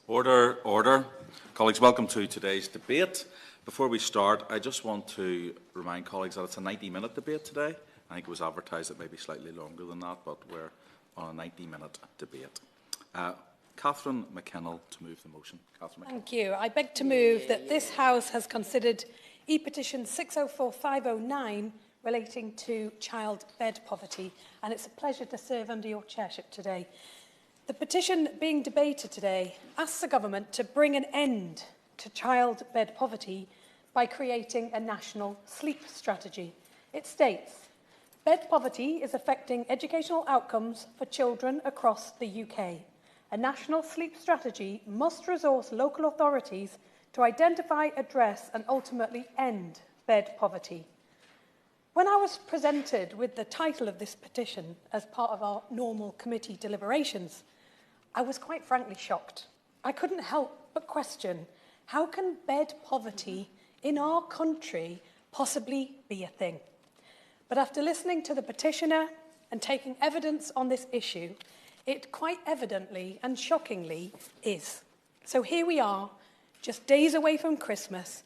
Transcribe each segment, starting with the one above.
Order, order. Colleagues, welcome to today's debate. Before we start, I just want to remind colleagues that it's a 90-minute debate today. I think it was advertised at maybe slightly longer than that, but we're on a 90-minute debate. Catherine McKinnell to move the motion. Catherine McKinnell. Thank you. I beg to move that this House has considered E-petition 604509 relating to child bed poverty, and it's a pleasure to serve under your chairship today. The petition being debated today asks the government to bring an end to child bed poverty by creating a national sleep strategy. It states, bed poverty is affecting educational outcomes for children across the UK. A national sleep strategy must resource local authorities to identify, address and ultimately end bed poverty. When I was presented with the title of this petition as part of our normal committee deliberations, I was quite frankly shocked. I couldn't help but question, how can bed poverty in our country possibly be a thing? But after listening to the petitioner and taking evidence on this issue, it quite evidently and shockingly is. So here we are, just days away from Christmas,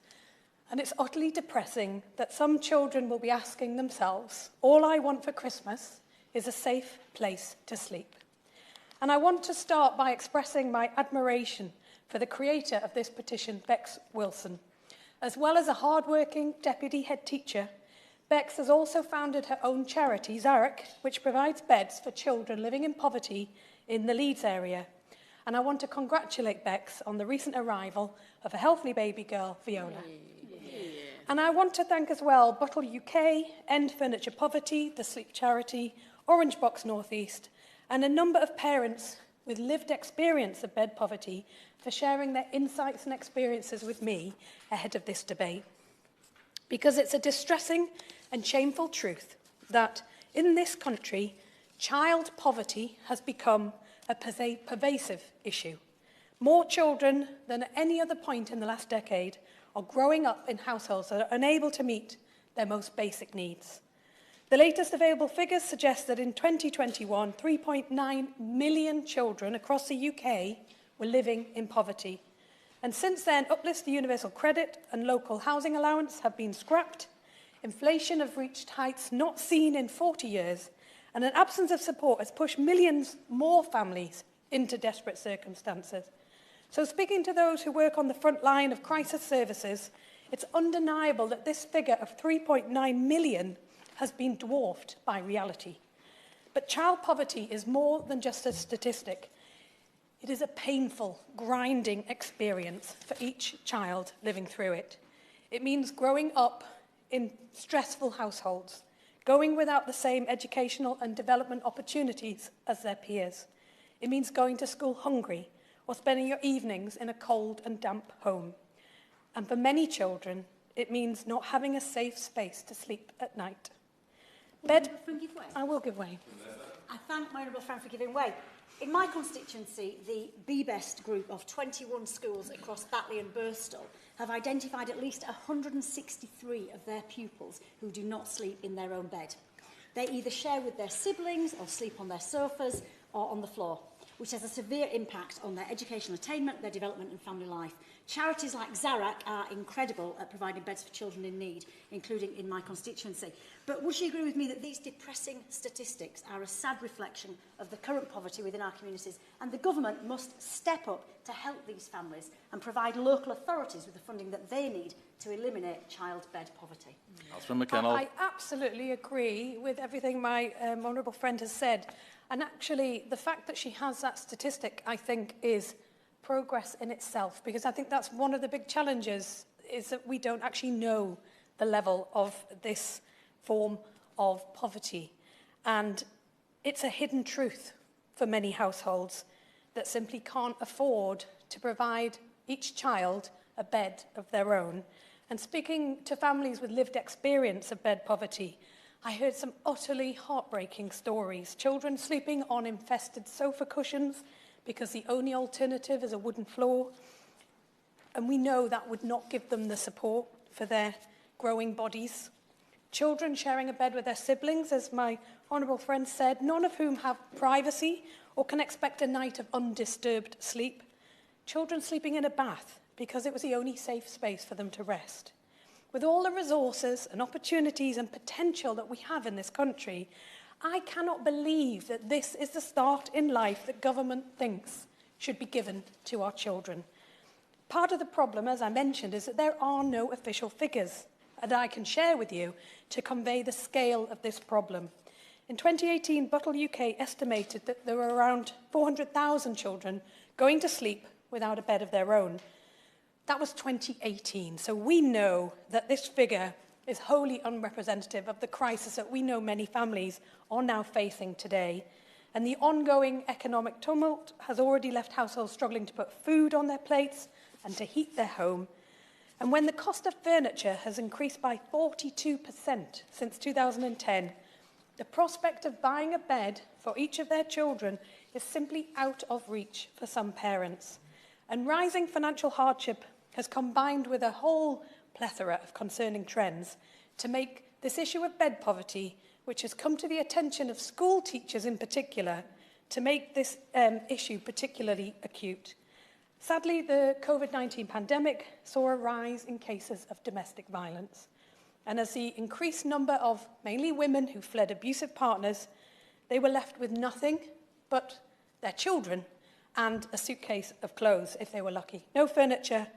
and it's utterly depressing that some children will be asking themselves, all I want for Christmas is a safe place to sleep. And I want to start by expressing my admiration for the creator of this petition, Bex Wilson. As well as a hard-working deputy head teacher, Bex has also founded her own charity, Zarek, which provides beds for children living in poverty in the Leeds area. And I want to congratulate Bex on the recent arrival of a healthy baby girl, Viola. And I want to thank as well Buttle UK, End Furniture Poverty, the Sleep Charity, Orange Box North East, and a number of parents with lived experience of bed poverty for sharing their insights and experiences with me ahead of this debate. Because it's a distressing and shameful truth that in this country, child poverty has become a pervasive issue. More children than at any other point in the last decade are growing up in households that are unable to meet their most basic needs. The latest available figures suggest that in 2021, 3.9 million children across the UK were living in poverty. And since then, uplifts to universal credit and local housing allowance have been scrapped, inflation have reached heights not seen in 40 years, and an absence of support has pushed millions more families into desperate circumstances. So speaking to those who work on the front line of crisis services, it's undeniable that this figure of 3.9 million has been dwarfed by reality. But child poverty is more than just a statistic. It is a painful, grinding experience for each child living through it. It means growing up in stressful households, going without the same educational and development opportunities as their peers. It means going to school hungry or spending your evenings in a cold and damp home. And for many children, it means not having a safe space to sleep at night. I will give way. I thank my honourable friend for giving way. In my constituency, the BeBest group of 21 schools across Batley and Birstall have identified at least 163 of their pupils who do not sleep in their own bed. They either share with their siblings or sleep on their sofas or on the floor, which has a severe impact on their educational attainment, their development and family life. Charities like Zarek are incredible at providing beds for children in need, including in my constituency. But would you agree with me that these depressing statistics are a sad reflection of the current poverty within our communities, and the government must step up to help these families and provide local authorities with the funding that they need to eliminate child bed poverty? Councillor McKinnell. I absolutely agree with everything my honourable friend has said. And actually, the fact that she has that statistic, I think, is progress in itself, because I think that's one of the big challenges, is that we don't actually know the level of this form of poverty. And it's a hidden truth for many households that simply can't afford to provide each child a bed of their own. And speaking to families with lived experience of bed poverty, I heard some utterly heartbreaking stories. Children sleeping on infested sofa cushions because the only alternative is a wooden floor. And we know that would not give them the support for their growing bodies. Children sharing a bed with their siblings, as my honourable friend said, none of whom have privacy or can expect a night of undisturbed sleep. children sleeping in a bath because it was the only safe space for them to rest. With all the resources and opportunities and potential that we have in this country, I cannot believe that this is the start in life that government thinks should be given to our children. Part of the problem, as I mentioned, is that there are no official figures that I can share with you to convey the scale of this problem. In 2018, Buttle UK estimated that there were around 400,000 children going to sleep without a bed of their own. That was 2018, so we know that this figure is wholly unrepresentative of the crisis that we know many families are now facing today. And the ongoing economic tumult has already left households struggling to put food on their plates and to heat their home. And when the cost of furniture has increased by 42% since 2010, the prospect of buying a bed for each of their children is simply out of reach for some parents. And rising financial hardship has combined with a whole plethora of concerning trends to make this issue of bed poverty, which has come to the attention of school teachers in particular, to make this issue particularly acute. Sadly, the COVID-19 pandemic saw a rise in cases of domestic violence. And as the increased number of mainly women who fled abusive partners, they were left with nothing but their children and a suitcase of clothes, if they were lucky. No furniture,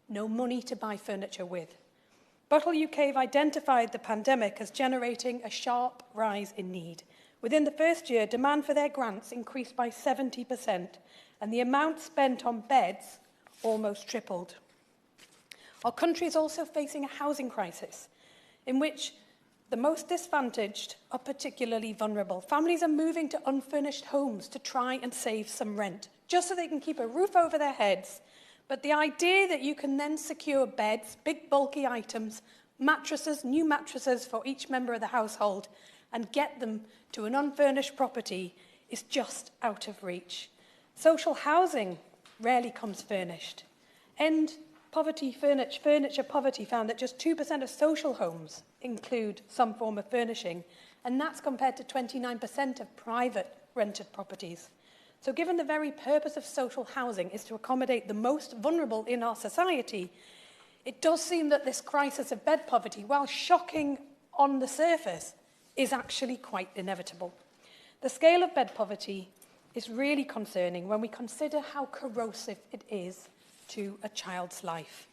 no money to buy furniture with. Buttle UK have identified the pandemic as generating a sharp rise in need. Within the first year, demand for their grants increased by 70%, and the amount spent on beds almost tripled. Our country is also facing a housing crisis, in which the most disadvantaged are particularly vulnerable. Families are moving to unfurnished homes to try and save some rent, just so they can keep a roof over their heads. But the idea that you can then secure beds, big bulky items, mattresses, new mattresses for each member of the household, and get them to an unfurnished property is just out of reach. Social housing rarely comes furnished. End Poverty Furniture Poverty found that just 2% of social homes include some form of furnishing, and that's compared to 29% of private rented properties. So given the very purpose of social housing is to accommodate the most vulnerable in our society, it does seem that this crisis of bed poverty, while shocking on the surface, is actually quite inevitable. The scale of bed poverty is really concerning when we consider how corrosive it is to a child's life.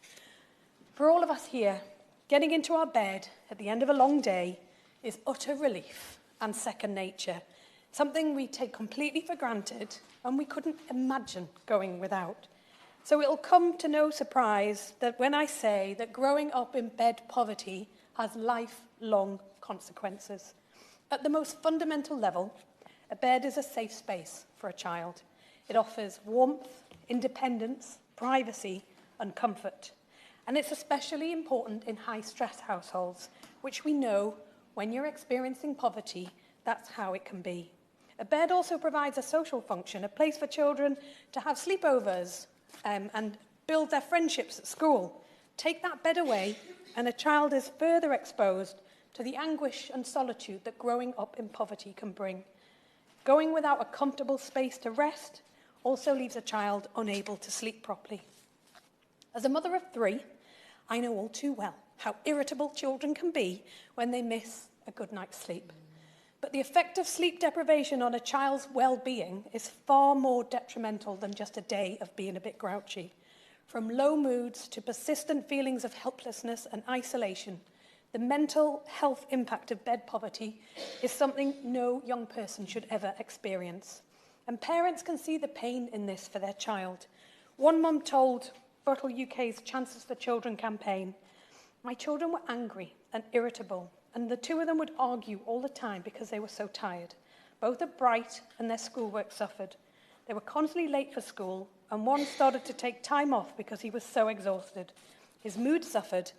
For all of us here, getting into our bed at the end of a long day is utter relief and second nature, something we take completely for granted and we couldn't imagine going without. So it'll come to no surprise that when I say that growing up in bed poverty has lifelong consequences. At the most fundamental level, a bed is a safe space for a child. It offers warmth, independence, privacy, and comfort. And it's especially important in high-stress households, which we know when you're experiencing poverty, that's how it can be. A bed also provides a social function, a place for children to have sleepovers and build their friendships at school. Take that bed away, and a child is further exposed to the anguish and solitude that growing up in poverty can bring. Going without a comfortable space to rest also leaves a child unable to sleep properly. As a mother of 3, I know all too well how irritable children can be when they miss a good night's sleep. But the effect of sleep deprivation on a child's well-being is far more detrimental than just a day of being a bit grouchy. From low moods to persistent feelings of helplessness and isolation, the mental health impact of bed poverty is something no young person should ever experience. And parents can see the pain in this for their child. One mum told Buttle UK's Chances for Children campaign, "My children were angry and irritable, and the two of them would argue all the time because they were so tired. Both are bright and their schoolwork suffered. They were constantly late for school, and one started to take time off because he was so exhausted. His mood suffered,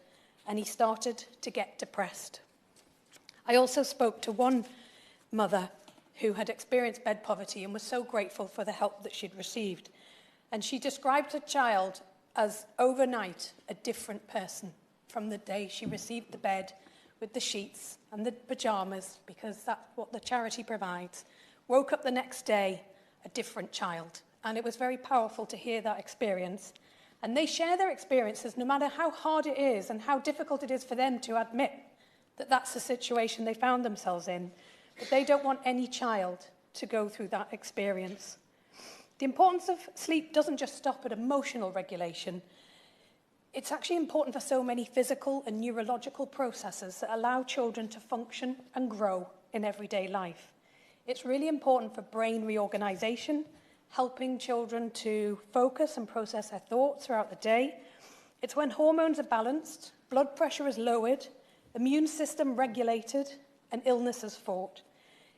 and he started to get depressed." I also spoke to one mother who had experienced bed poverty and was so grateful for the help that she'd received. And she described her child as overnight a different person from the day she received the bed with the sheets and the pyjamas, because that's what the charity provides. Woke up the next day a different child and it was very powerful to hear that experience. And they share their experiences no matter how hard it is and how difficult it is for them to admit that that's the situation they found themselves in. But they don't want any child to go through that experience. The importance of sleep doesn't just stop at emotional regulation. It's actually important for so many physical and neurological processes that allow children to function and grow in everyday life. It's really important for brain reorganization, helping children to focus and process their thoughts throughout the day. It's when hormones are balanced, blood pressure is lowered, immune system regulated, and illness is fought.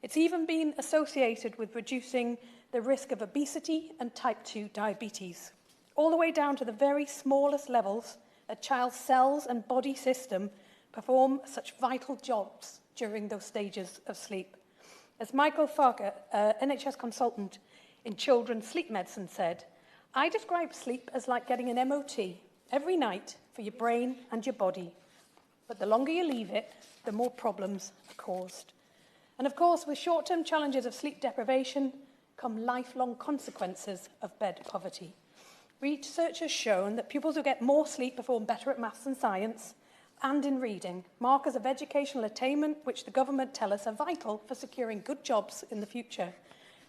It's even been associated with reducing the risk of obesity and type 2 diabetes, all the way down to the very smallest levels a child's cells and body system perform such vital jobs during those stages of sleep. As Michael Farker, NHS consultant in children's sleep medicine said, I describe sleep as like getting an MOT every night for your brain and your body. But the longer you leave it, the more problems are caused. And of course, with short-term challenges of sleep deprivation come lifelong consequences of bed poverty. Research has shown that pupils who get more sleep perform better at maths and science and in reading, markers of educational attainment which the government tell us are vital for securing good jobs in the future.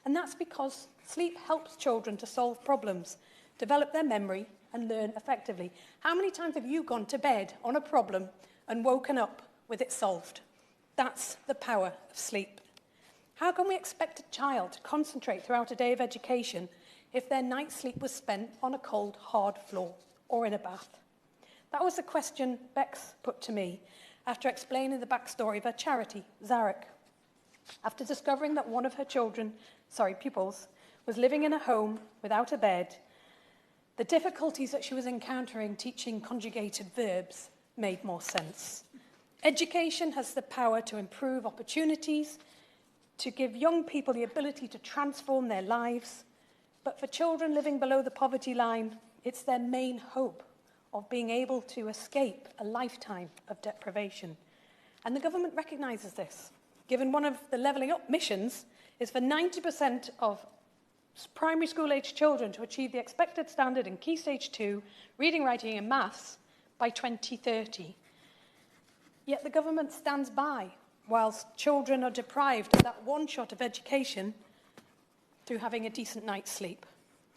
And that's because sleep helps children to solve problems, develop their memory and learn effectively. How many times have you gone to bed on a problem and woken up with it solved? That's the power of sleep. How can we expect a child to concentrate throughout a day of education if their night's sleep was spent on a cold, hard floor or in a bath? That was the question Bex put to me after explaining the backstory of her charity, Zarek. After discovering that one of her pupils, was living in a home without a bed, the difficulties that she was encountering teaching conjugated verbs made more sense. Education has the power to improve opportunities, to give young people the ability to transform their lives, but for children living below the poverty line, it's their main hope of being able to escape a lifetime of deprivation. And the government recognises this, given one of the Levelling Up missions is for 90% of primary school-aged children to achieve the expected standard in Key Stage 2, reading, writing and maths by 2030. Yet the government stands by whilst children are deprived of that one shot of education through having a decent night's sleep.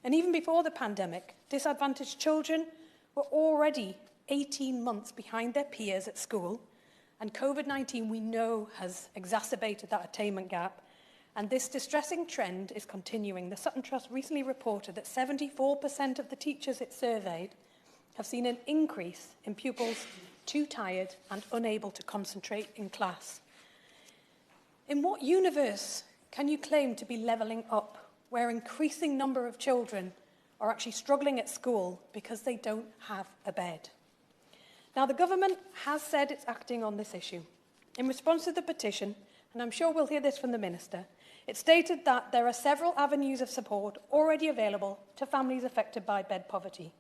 And even before the pandemic, disadvantaged children were already 18 months behind their peers at school, and COVID-19 we know has exacerbated that attainment gap, and this distressing trend is continuing. The Sutton Trust recently reported that 74% of the teachers it surveyed have seen an increase in pupils too tired and unable to concentrate in class. In what universe can you claim to be levelling up, where increasing number of children are actually struggling at school because they don't have a bed? Now, the government has said it's acting on this issue. In response to the petition, and I'm sure we'll hear this from the Minister, it stated that there are several avenues of support already available to families affected by bed poverty.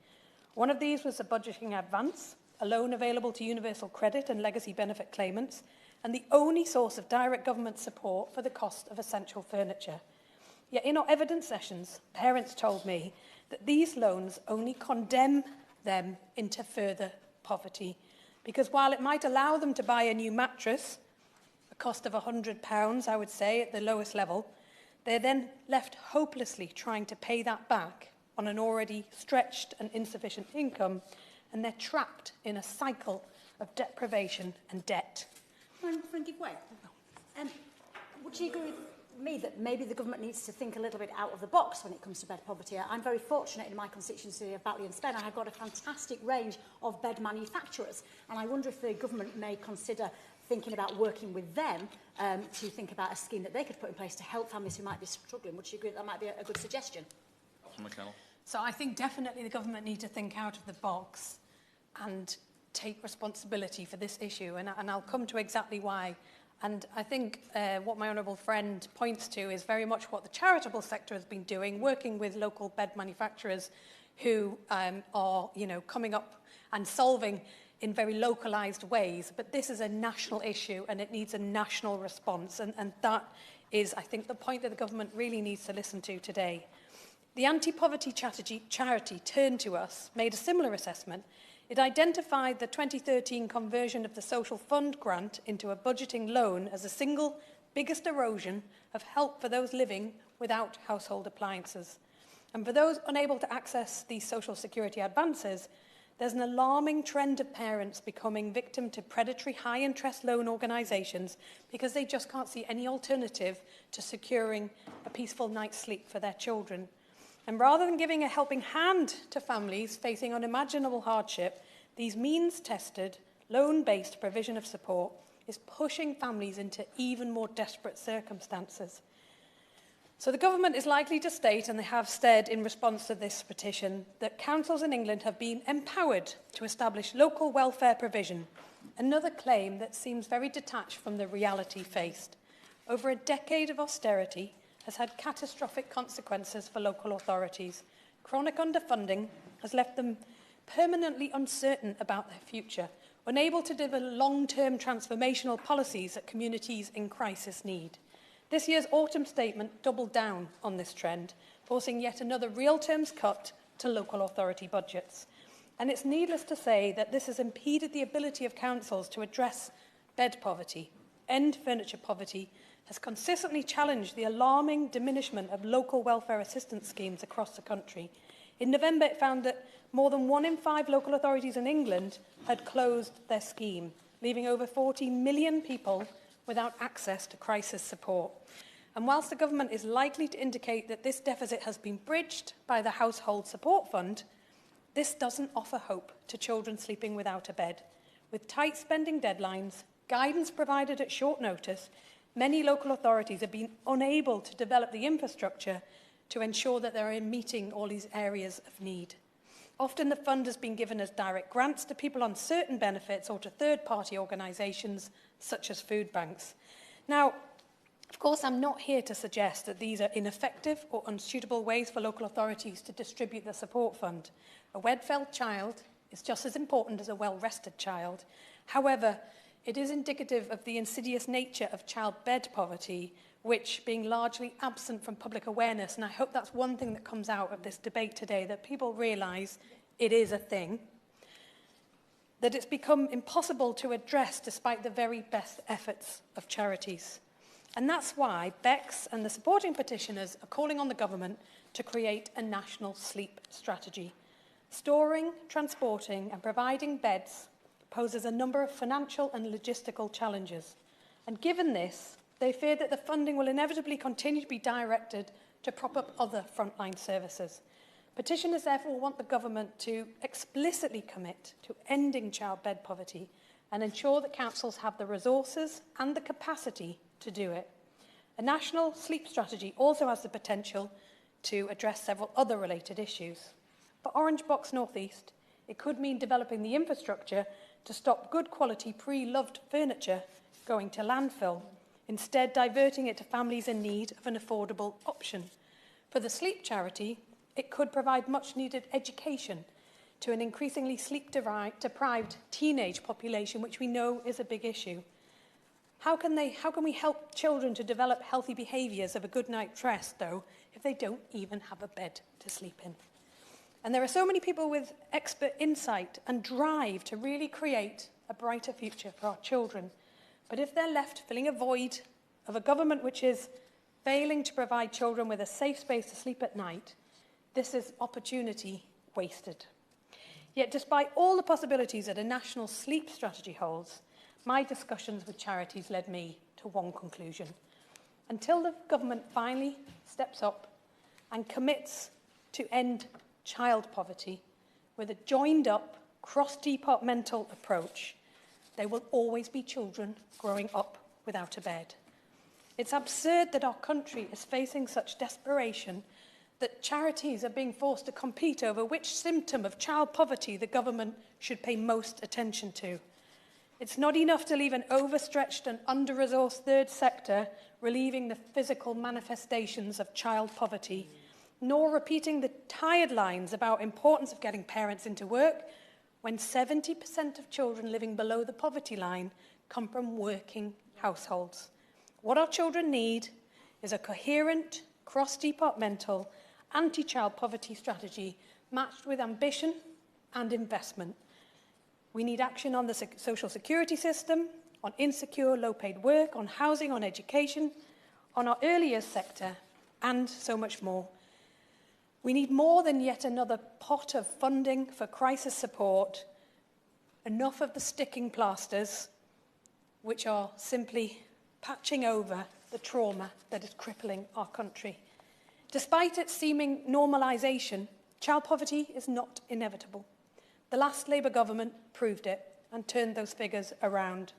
One of these was the budgeting advance, a loan available to universal credit and legacy benefit claimants, and the only source of direct government support for the cost of essential furniture. Yet in our evidence sessions, parents told me that these loans only condemn them into further poverty, because while it might allow them to buy a new mattress, a cost of £100, I would say, at the lowest level, they're then left hopelessly trying to pay that back on an already stretched and insufficient income, and they're trapped in a cycle of deprivation and debt. Frank, give way. Would you agree with me that maybe the government needs to think a little bit out of the box when it comes to bed poverty? I'm very fortunate in my constituency of Batley and Spen. I have got a fantastic range of bed manufacturers, and I wonder if the government may consider thinking about working with them to think about a scheme that they could put in place to help families who might be struggling. Would you agree that might be a good suggestion? McKinnell. So I think definitely the government need to think out of the box and take responsibility for this issue, and I'll come to exactly why. And I think what my honourable friend points to is very much what the charitable sector has been doing, working with local bed manufacturers who are, coming up and solving in very localised ways. But this is a national issue and it needs a national response. And that is, I think, the point that the government really needs to listen to today. The anti-poverty charity Turn to Us made a similar assessment. It identified the 2013 conversion of the Social Fund grant into a budgeting loan as the single biggest erosion of help for those living without household appliances. And for those unable to access these social security advances, there's an alarming trend of parents becoming victim to predatory high-interest loan organisations because they just can't see any alternative to securing a peaceful night's sleep for their children. And rather than giving a helping hand to families facing unimaginable hardship, these means-tested, loan-based provision of support is pushing families into even more desperate circumstances. So the government is likely to state, and they have said in response to this petition, that councils in England have been empowered to establish local welfare provision, another claim that seems very detached from the reality faced. Over a decade of austerity has had catastrophic consequences for local authorities. Chronic underfunding has left them permanently uncertain about their future, unable to deliver long-term transformational policies that communities in crisis need. This year's autumn statement doubled down on this trend, forcing yet another real terms cut to local authority budgets. And it's needless to say that this has impeded the ability of councils to address bed poverty, end furniture poverty, has consistently challenged the alarming diminishment of local welfare assistance schemes across the country. In November, it found that more than 1 in 5 local authorities in England had closed their scheme, leaving over 40 million people without access to crisis support. And whilst the government is likely to indicate that this deficit has been bridged by the Household Support Fund, this doesn't offer hope to children sleeping without a bed. With tight spending deadlines, guidance provided at short notice, many local authorities have been unable to develop the infrastructure to ensure that they're meeting all these areas of need. Often the fund has been given as direct grants to people on certain benefits or to third-party organisations such as food banks. Now, of course, I'm not here to suggest that these are ineffective or unsuitable ways for local authorities to distribute the support fund. A well-fed child is just as important as a well-rested child. However, it is indicative of the insidious nature of child bed poverty, which being largely absent from public awareness, and I hope that's one thing that comes out of this debate today, that people realise it is a thing, that it's become impossible to address despite the very best efforts of charities. And that's why Bex and the supporting petitioners are calling on the government to create a national sleep strategy. Storing, transporting and providing beds poses a number of financial and logistical challenges. And given this, they fear that the funding will inevitably continue to be directed to prop up other frontline services. Petitioners therefore want the government to explicitly commit to ending child bed poverty and ensure that councils have the resources and the capacity to do it. A national sleep strategy also has the potential to address several other related issues. For Orange Box North East, it could mean developing the infrastructure to stop good quality pre-loved furniture going to landfill, instead diverting it to families in need of an affordable option. For the sleep charity, it could provide much needed education to an increasingly sleep-deprived teenage population, which we know is a big issue. How can we help children to develop healthy behaviours of a good night's rest, though, if they don't even have a bed to sleep in? And there are so many people with expert insight and drive to really create a brighter future for our children. But if they're left filling a void of a government which is failing to provide children with a safe space to sleep at night, this is opportunity wasted. Yet despite all the possibilities that a national sleep strategy holds, my discussions with charities led me to one conclusion. Until the government finally steps up and commits to end child poverty with a joined-up, cross-departmental approach, there will always be children growing up without a bed. It's absurd that our country is facing such desperation that charities are being forced to compete over which symptom of child poverty the government should pay most attention to. It's not enough to leave an overstretched and under-resourced third sector relieving the physical manifestations of child poverty, nor repeating the tired lines about importance of getting parents into work when 70% of children living below the poverty line come from working households. What our children need is a coherent, cross-departmental anti-child poverty strategy matched with ambition and investment. We need action on the social security system, on insecure, low-paid work, on housing, on education, on our early years sector, and so much more. We need more than yet another pot of funding for crisis support, enough of the sticking plasters, which are simply patching over the trauma that is crippling our country. Despite its seeming normalisation, child poverty is not inevitable. The last Labour government proved it and turned those figures around.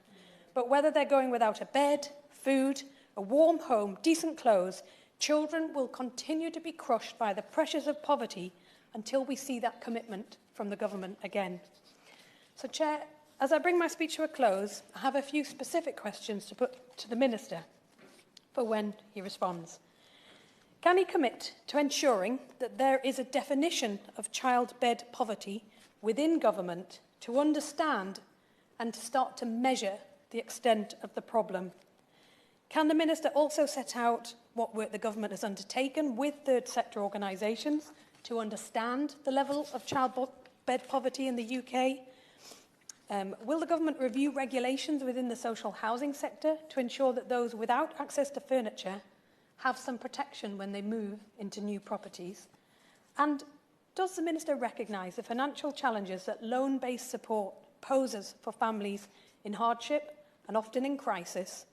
But whether they're going without a bed, food, a warm home, decent clothes, children will continue to be crushed by the pressures of poverty until we see that commitment from the government again. So, Chair, as I bring my speech to a close, I have a few specific questions to put to the Minister for when he responds. Can he commit to ensuring that there is a definition of child bed poverty within government to understand and to start to measure the extent of the problem? Can the Minister also set out what work the government has undertaken with third sector organisations to understand the level of child bed poverty in the UK? Will the government review regulations within the social housing sector to ensure that those without access to furniture have some protection when they move into new properties? And does the Minister recognise the financial challenges that loan-based support poses for families in hardship and often in crisis?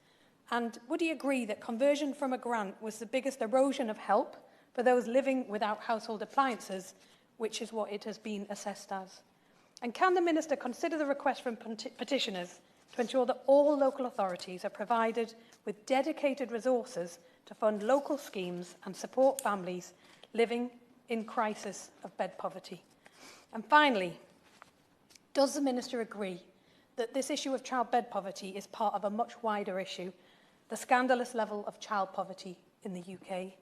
And would he agree that conversion from a grant was the biggest erosion of help for those living without household appliances, which is what it has been assessed as? And can the Minister consider the request from petitioners to ensure that all local authorities are provided with dedicated resources to fund local schemes and support families living in crisis of bed poverty? And finally, does the Minister agree that this issue of child bed poverty is part of a much wider issue, the scandalous level of child poverty in the UK?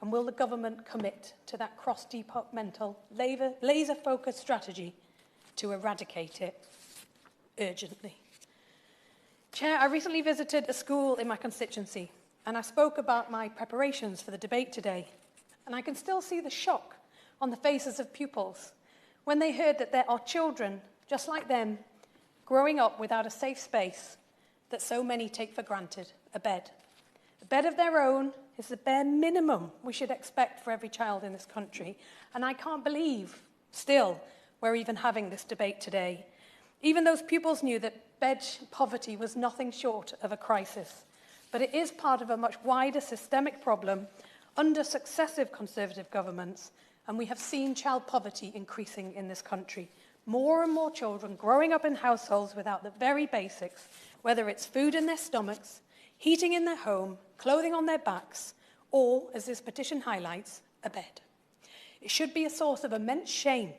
And will the government commit to that cross-departmental, laser-focused strategy to eradicate it urgently? Chair, I recently visited a school in my constituency and I spoke about my preparations for the debate today. And I can still see the shock on the faces of pupils when they heard that there are children just like them growing up without a safe space that so many take for granted, a bed. A bed of their own is the bare minimum we should expect for every child in this country. And I can't believe, still, we're even having this debate today. Even those pupils knew that bed poverty was nothing short of a crisis. But it is part of a much wider systemic problem under successive Conservative governments, and we have seen child poverty increasing in this country. More and more children growing up in households without the very basics, whether it's food in their stomachs, heating in their home, clothing on their backs, or, as this petition highlights, a bed. It should be a source of immense shame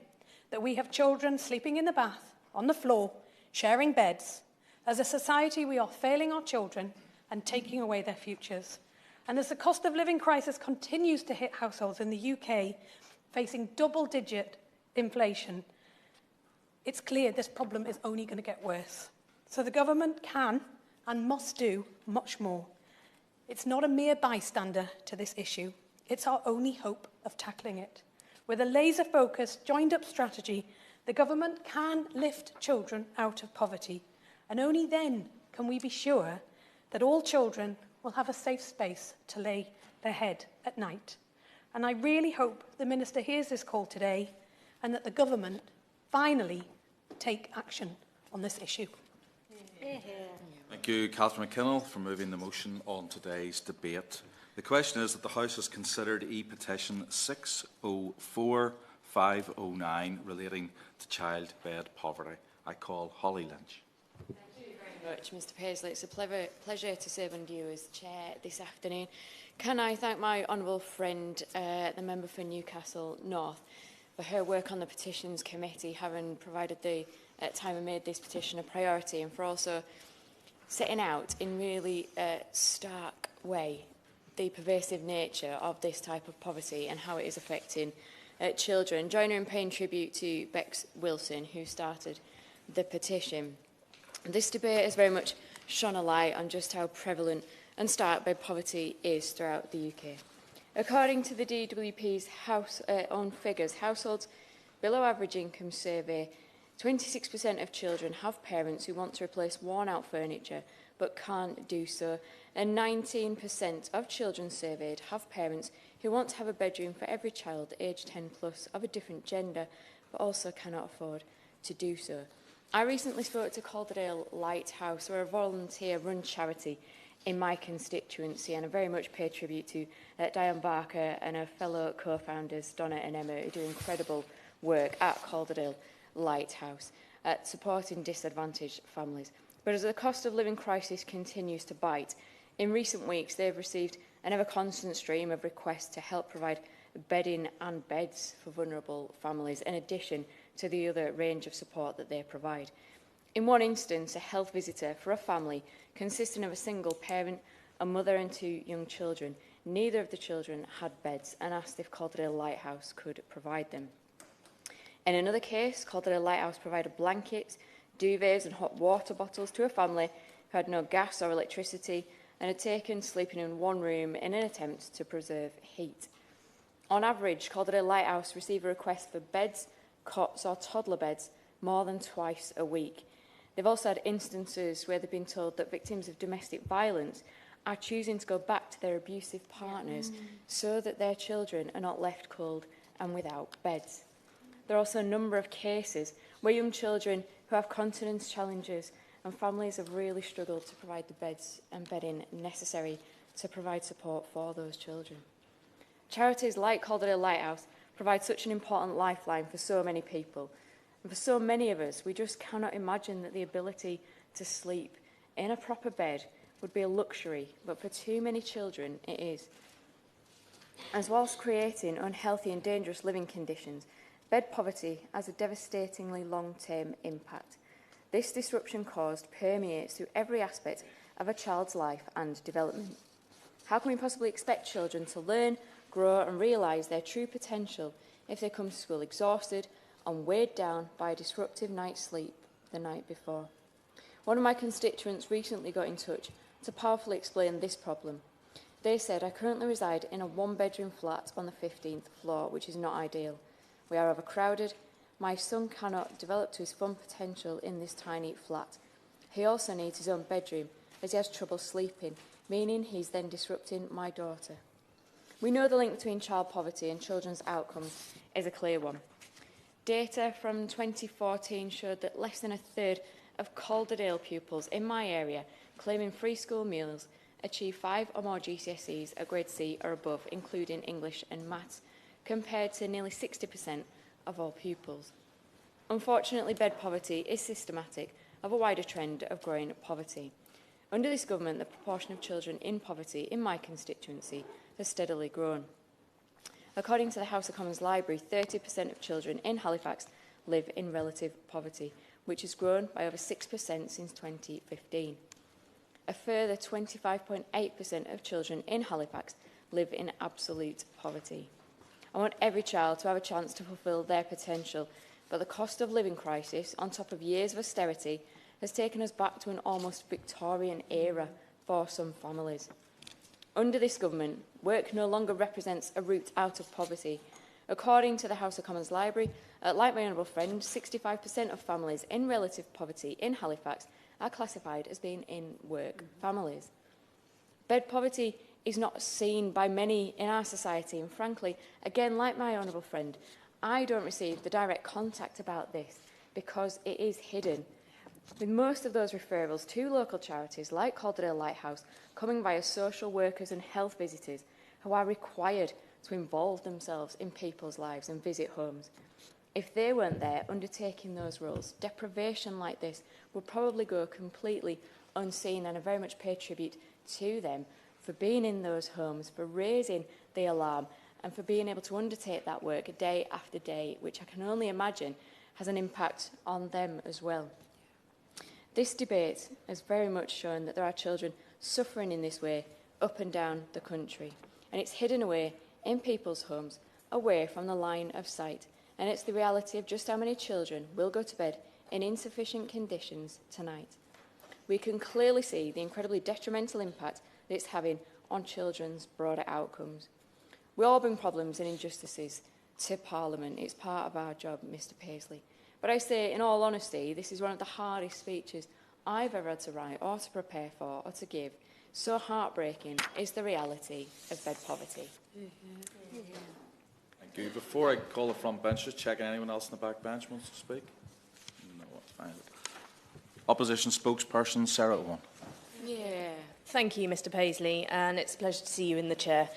that we have children sleeping in the bath, on the floor, sharing beds. As a society, we are failing our children and taking away their futures. And as the cost of living crisis continues to hit households in the UK, facing double-digit inflation, it's clear this problem is only going to get worse. So the government can and must do much more. It's not a mere bystander to this issue. It's our only hope of tackling it. With a laser-focused, joined-up strategy, the government can lift children out of poverty. And only then can we be sure that all children will have a safe space to lay their head at night. And I really hope the Minister hears this call today and that the government finally take action on this issue. Thank you, Catherine McKinnell, for moving the motion on today's debate. The question is that the House has considered E-petition 604-509 relating to child bed poverty. I call Holly Lynch. Thank you very much, Mr Paisley. It's a pleasure to serve under you as Chair this afternoon. Can I thank my honourable friend, the member for Newcastle North, for her work on the Petitions Committee, having provided the time and made this petition a priority, and for also setting out in really stark way the pervasive nature of this type of poverty and how it is affecting children. Join her in paying tribute to Bex Wilson, who started the petition. This debate has very much shone a light on just how prevalent and stark bed poverty is throughout the UK. According to the DWP's own figures, households below average income survey, 26% of children have parents who want to replace worn-out furniture but can't do so, and 19% of children surveyed have parents who want to have a bedroom for every child aged 10 plus of a different gender but also cannot afford to do so. I recently spoke to Calderdale Lighthouse, who are a volunteer-run charity in my constituency, and I very much pay tribute to Diane Barker and her fellow co-founders Donna and Emma, who do incredible work at Calderdale Lighthouse at supporting disadvantaged families. But as the cost of living crisis continues to bite, in recent weeks they've received an ever-constant stream of requests to help provide bedding and beds for vulnerable families, in addition to the other range of support that they provide. In one instance, a health visitor for a family consisting of a single parent, a mother and 2 young children, neither of the children had beds, and asked if Calderdale Lighthouse could provide them. In another case, Calderdale Lighthouse provided blankets, duvets and hot water bottles to a family who had no gas or electricity and had taken sleeping in one room in an attempt to preserve heat. On average, Calderdale Lighthouse receive a request for beds, cots or toddler beds more than twice a week. They've also had instances where they've been told that victims of domestic violence are choosing to go back to their abusive partners so that their children are not left cold and without beds. There are also a number of cases where young children who have continence challenges and families have really struggled to provide the beds and bedding necessary to provide support for those children. Charities like Calderdale Lighthouse provide such an important lifeline for so many people. And for so many of us, we just cannot imagine that the ability to sleep in a proper bed would be a luxury, but for too many children it is. As whilst creating unhealthy and dangerous living conditions, bed poverty has a devastatingly long-term impact. This disruption caused permeates through every aspect of a child's life and development. How can we possibly expect children to learn, grow and realise their true potential if they come to school exhausted and weighed down by a disruptive night's sleep the night before? One of my constituents recently got in touch to powerfully explain this problem. They said, "I currently reside in a one-bedroom flat on the 15th floor, which is not ideal. We are overcrowded. My son cannot develop to his full potential in this tiny flat. He also needs his own bedroom as he has trouble sleeping, meaning he's then disrupting my daughter." We know the link between child poverty and children's outcomes is a clear one. Data from 2014 showed that less than a third of Calderdale pupils in my area claiming free school meals achieve 5 or more GCSEs at grade C or above, including English and Maths, compared to nearly 60% of all pupils. Unfortunately, bed poverty is systematic of a wider trend of growing poverty. Under this government, the proportion of children in poverty in my constituency has steadily grown. According to the House of Commons Library, 30% of children in Halifax live in relative poverty, which has grown by over 6% since 2015. A further 25.8% of children in Halifax live in absolute poverty. I want every child to have a chance to fulfil their potential, but the cost of living crisis, on top of years of austerity, has taken us back to an almost Victorian era for some families. Under this government, work no longer represents a route out of poverty. According to the House of Commons Library, like my honourable friend, 65% of families in relative poverty in Halifax are classified as being in work families. Bed poverty is not seen by many in our society, and frankly, again, like my honourable friend, I don't receive the direct contact about this because it is hidden, with most of those referrals to local charities like Calderdale Lighthouse coming via social workers and health visitors who are required to involve themselves in people's lives and visit homes. If they weren't there undertaking those roles, deprivation like this would probably go completely unseen, and I very much pay tribute to them for being in those homes, for raising the alarm and for being able to undertake that work day after day, which I can only imagine has an impact on them as well. This debate has very much shown that there are children suffering in this way up and down the country, and it's hidden away in people's homes, away from the line of sight, and it's the reality of just how many children will go to bed in insufficient conditions tonight. We can clearly see the incredibly detrimental impact that it's having on children's broader outcomes. We all bring problems and injustices to Parliament. It's part of our job, Mr Paisley. But I say, in all honesty, this is one of the hardest speeches I've ever had to write or to prepare for or to give. So heartbreaking is the reality of bed poverty. Thank you. Before I call the front bench, just checking anyone else in the back bench wants to speak. No, that's fine. Opposition spokesperson, Sarah Owen. Yeah. Thank you, Mr Paisley, and it's a pleasure to see you in the chair.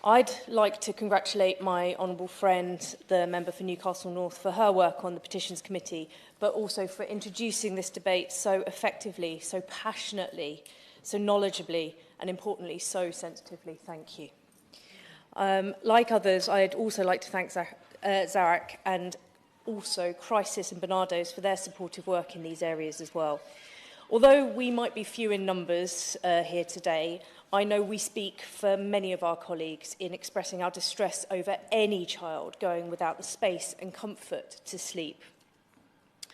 I'd like to congratulate my honourable friend, the member for Newcastle North, for her work on the Petitions Committee, but also for introducing this debate so effectively, so passionately, so knowledgeably, and importantly, so sensitively. Thank you. Like others, I'd also like to thank Zarek and also Crisis and Bernardo's for their supportive work in these areas as well. Although we might be few in numbers here today, I know we speak for many of our colleagues in expressing our distress over any child going without the space and comfort to sleep.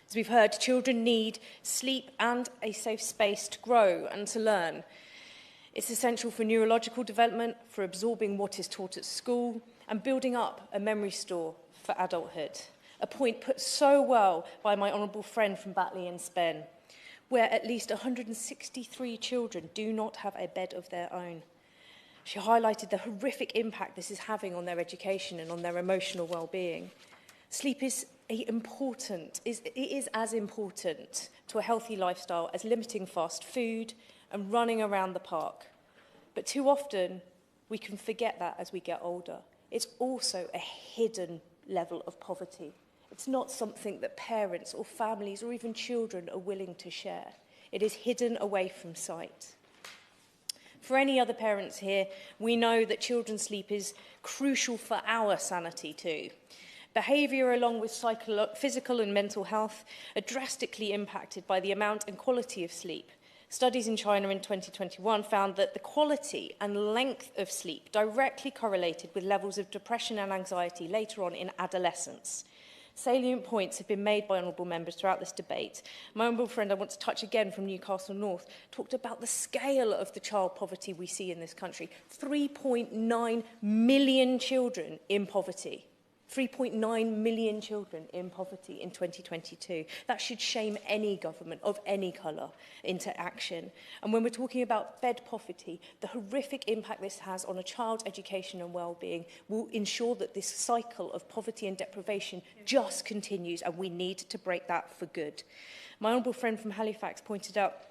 As we've heard, children need sleep and a safe space to grow and to learn. It's essential for neurological development, for absorbing what is taught at school, and building up a memory store for adulthood. A point put so well by my honourable friend from Batley in Spen, where at least 163 children do not have a bed of their own. She highlighted the horrific impact this is having on their education and on their emotional well-being. Sleep is as important to a healthy lifestyle as limiting fast food and running around the park. But too often, we can forget that as we get older. It's also a hidden level of poverty. It's not something that parents or families or even children are willing to share. It is hidden away from sight. For any other parents here, we know that children's sleep is crucial for our sanity too. Behaviour, along with physical and mental health, are drastically impacted by the amount and quality of sleep. Studies in China in 2021 found that the quality and length of sleep directly correlated with levels of depression and anxiety later on in adolescence. Salient points have been made by honourable members throughout this debate. My honourable friend, I want to touch again from Newcastle North, talked about the scale of the child poverty we see in this country. 3.9 million children in poverty. 3.9 million children in poverty in 2022. That should shame any government of any colour into action. And when we're talking about bed poverty, the horrific impact this has on a child's education and well-being will ensure that this cycle of poverty and deprivation just continues, and we need to break that for good. My honourable friend from Halifax pointed out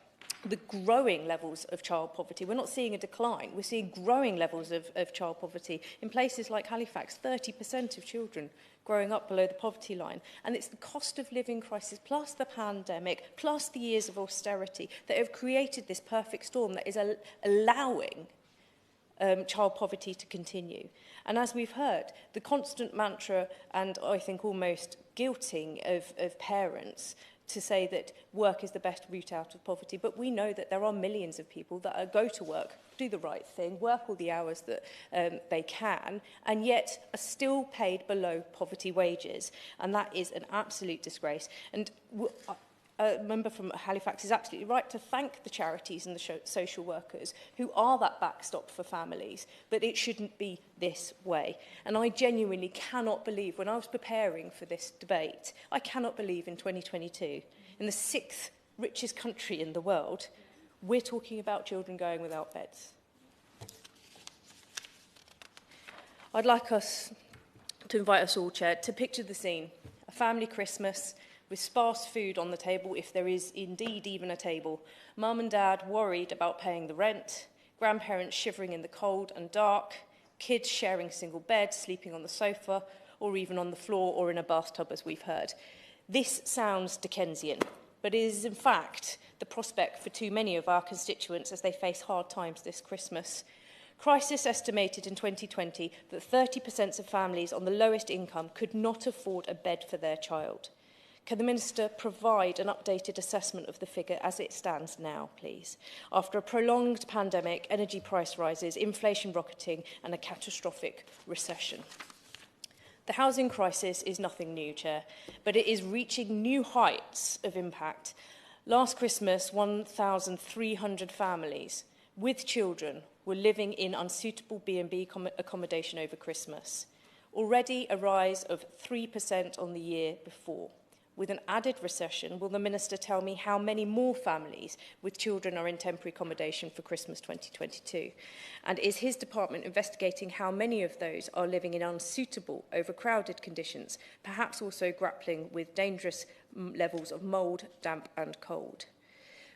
the growing levels of child poverty. We're not seeing a decline, we're seeing growing levels of child poverty. In places like Halifax, 30% of children growing up below the poverty line. And it's the cost of living crisis, plus the pandemic, plus the years of austerity that have created this perfect storm that is allowing child poverty to continue. And as we've heard, the constant mantra, and I think almost guilting of parents, to say that work is the best route out of poverty, but we know that there are millions of people that go to work, do the right thing, work all the hours that they can, and yet are still paid below poverty wages, and that is an absolute disgrace. And a member from Halifax is absolutely right to thank the charities and the social workers who are that backstop for families, but it shouldn't be this way. And I genuinely cannot believe, when I was preparing for this debate, I cannot believe in 2022, in the 6th richest country in the world, we're talking about children going without beds. I'd like us to invite us all, Chair, to picture the scene. A family Christmas, with sparse food on the table, if there is indeed even a table. Mum and Dad worried about paying the rent, grandparents shivering in the cold and dark, kids sharing single beds, sleeping on the sofa, or even on the floor or in a bathtub, as we've heard. This sounds Dickensian, but it is in fact the prospect for too many of our constituents as they face hard times this Christmas. Crisis estimated in 2020 that 30% of families on the lowest income could not afford a bed for their child. Can the Minister provide an updated assessment of the figure as it stands now, please? After a prolonged pandemic, energy price rises, inflation rocketing, and a catastrophic recession. The housing crisis is nothing new, Chair, but it is reaching new heights of impact. Last Christmas, 1,300 families with children were living in unsuitable B&B accommodation over Christmas, already a rise of 3% on the year before. With an added recession, will the Minister tell me how many more families with children are in temporary accommodation for Christmas 2022? And is his department investigating how many of those are living in unsuitable, overcrowded conditions, perhaps also grappling with dangerous levels of mould, damp and cold?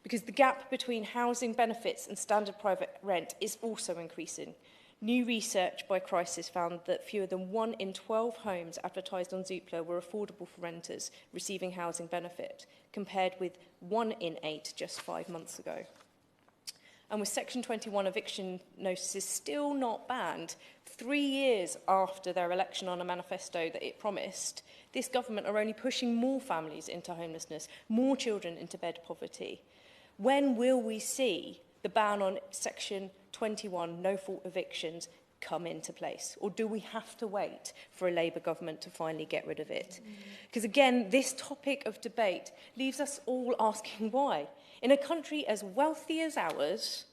Because the gap between housing benefits and standard private rent is also increasing. New research by Crisis found that fewer than 1 in 12 homes advertised on Zoopla were affordable for renters receiving housing benefit, compared with 1 in 8 just 5 months ago. And with Section 21 eviction notices still not banned, 3 years after their election on a manifesto that it promised, this government are only pushing more families into homelessness, more children into bed poverty. When will we see the ban on Section 21 no-fault evictions come into place? Or do we have to wait for a Labour government to finally get rid of it? Because again, this topic of debate leaves us all asking why. In a country as wealthy as ours,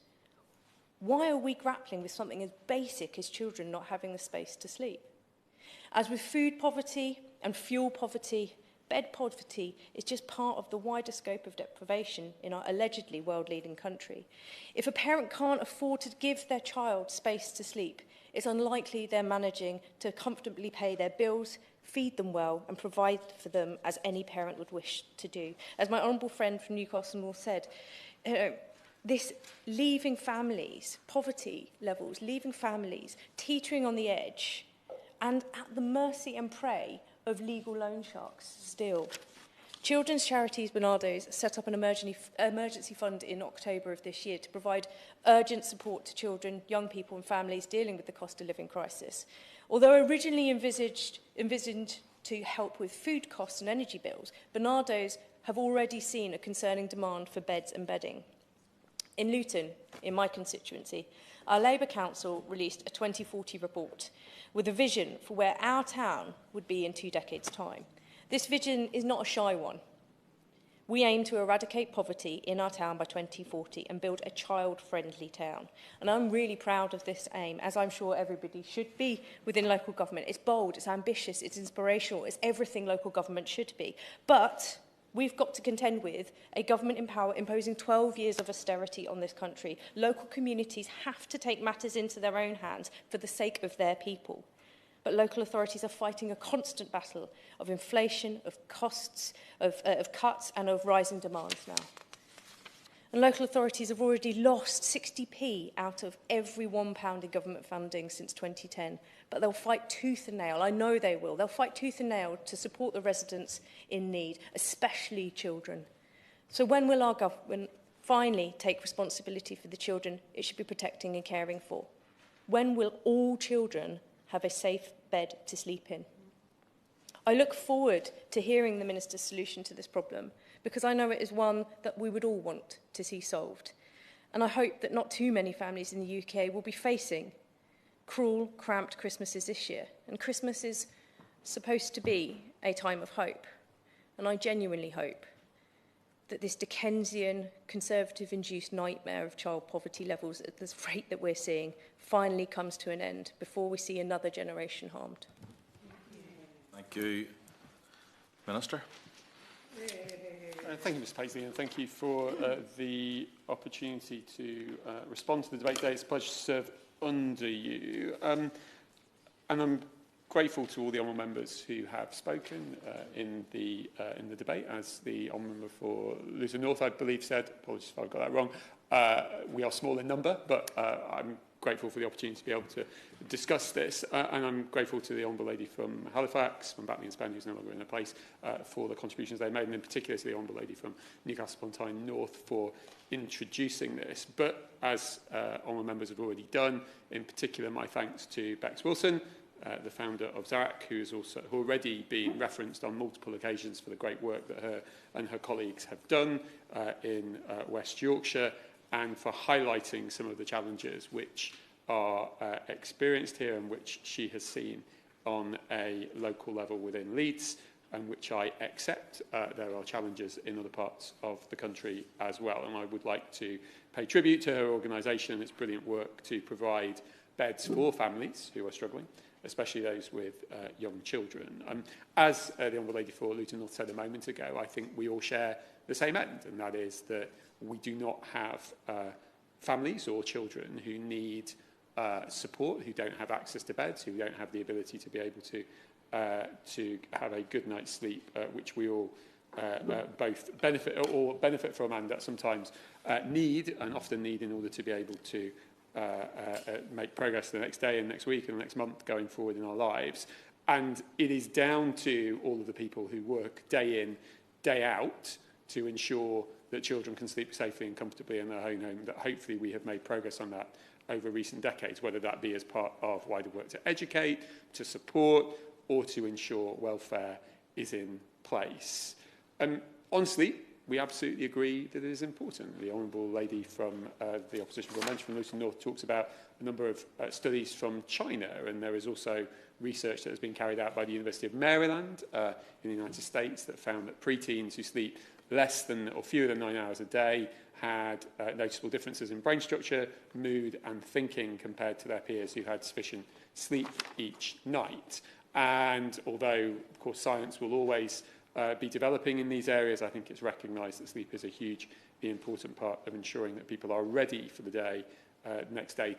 why are we grappling with something as basic as children not having the space to sleep? As with food poverty and fuel poverty, bed poverty is just part of the wider scope of deprivation in our allegedly world-leading country. If a parent can't afford to give their child space to sleep, it's unlikely they're managing to comfortably pay their bills, feed them well and provide for them as any parent would wish to do. As my honourable friend from Newcastle North said, this leaving families, poverty levels, leaving families teetering on the edge and at the mercy and prey of legal loan sharks still. Children's charities Barnardo's set up an emergency fund in October of this year to provide urgent support to children, young people and families dealing with the cost of living crisis. Although originally envisioned to help with food costs and energy bills, Barnardo's have already seen a concerning demand for beds and bedding. In Luton, in my constituency, our Labour Council released a 2040 report with a vision for where our town would be in 2 decades' time. This vision is not a shy one. We aim to eradicate poverty in our town by 2040 and build a child-friendly town. And I'm really proud of this aim, as I'm sure everybody should be within local government. It's bold, it's ambitious, it's inspirational, it's everything local government should be. But we've got to contend with a government in power imposing 12 years of austerity on this country. Local communities have to take matters into their own hands for the sake of their people. But local authorities are fighting a constant battle of inflation, of costs, of cuts and of rising demands now. And local authorities have already lost 60p out of every £1 in government funding since 2010. But they'll fight tooth and nail, I know they will, they'll fight tooth and nail to support the residents in need, especially children. So when will our government finally take responsibility for the children it should be protecting and caring for? When will all children have a safe bed to sleep in? I look forward to hearing the Minister's solution to this problem because I know it is one that we would all want to see solved. And I hope that not too many families in the UK will be facing cruel, cramped Christmases this year. And Christmas is supposed to be a time of hope. And I genuinely hope that this Dickensian, Conservative-induced nightmare of child poverty levels at the rate that we're seeing finally comes to an end before we see another generation harmed. Thank you. Minister. Thank you, Mr Paisley, and thank you for the opportunity to respond to the debate today. It's a pleasure to serve under you. And I'm grateful to all the honourable members who have spoken in the debate. As the honourable member for Luton North, I believe, said, apologies if I've got that wrong, we are small in number, but I'm grateful for the opportunity to be able to discuss this. And I'm grateful to the honourable lady from Halifax, from Batley and Spen, who's no longer in her place, for the contributions they made, and in particular to the honourable lady from Newcastle-upon-Tyne North for introducing this. But as honourable members have already done, in particular my thanks to Bex Wilson, the founder of Zarac, who has also already been referenced on multiple occasions for the great work that her and her colleagues have done in West Yorkshire, and for highlighting some of the challenges which are experienced here and which she has seen on a local level within Leeds, and which I accept. There are challenges in other parts of the country as well, and I would like to pay tribute to her organisation and its brilliant work to provide beds for families who are struggling, especially those with young children. As the Honourable Lady for Luton North said a moment ago, I think we all share the same end, and that is that we do not have families or children who need support, who don't have access to beds, who don't have the ability to be able to have a good night's sleep, which we all both benefit from and that sometimes need and often need in order to be able to make progress the next day and next week and the next month going forward in our lives. And it is down to all of the people who work day in, day out to ensure that children can sleep safely and comfortably in their own home, that hopefully we have made progress on that over recent decades, whether that be as part of wider work to educate, to support, or to ensure welfare is in place. On sleep, we absolutely agree that it is important. The Honourable Lady from the Opposition Parliamentary from Luton North talks about a number of studies from China, and there is also research that has been carried out by the University of Maryland in the United States that found that preteens who sleep less than or fewer than 9 hours a day had noticeable differences in brain structure, mood and thinking compared to their peers who had sufficient sleep each night. And although, of course, science will always be developing in these areas, I think it's recognised that sleep is a hugely important part of ensuring that people are ready for the day, next day